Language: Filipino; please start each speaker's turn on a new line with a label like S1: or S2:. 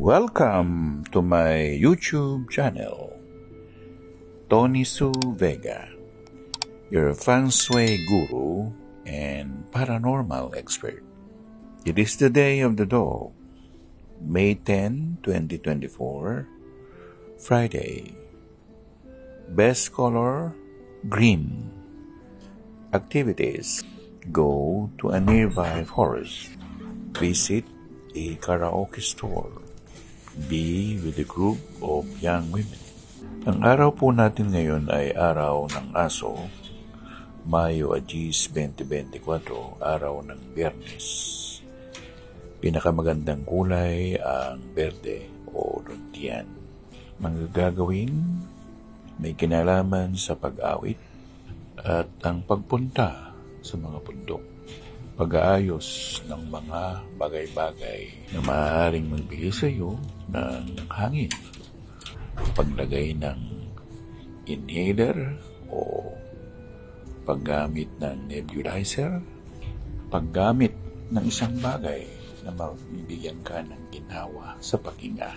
S1: Welcome to my YouTube channel, Tony Su Vega, your feng shui guru and paranormal expert. It is the day of the dog, May 10, 2024, Friday. Best color, green. Activities: go to a nearby forest, visit a karaoke store, be with a group of young women. Ang araw po natin ngayon ay araw ng aso, Mayo 10, 2024, araw ng Biyernes. Pinakamagandang kulay ang berde o runtian. Mga gagawin may kinalaman sa pag-awit at ang pagpunta sa mga bundok, pag-aayos ng mga bagay-bagay na maaaring magbigay sa iyo ng hangin, paglagay ng inhaler o paggamit ng nebulizer, paggamit ng isang bagay na mabibigyan ka ng ginhawa sa paghinga.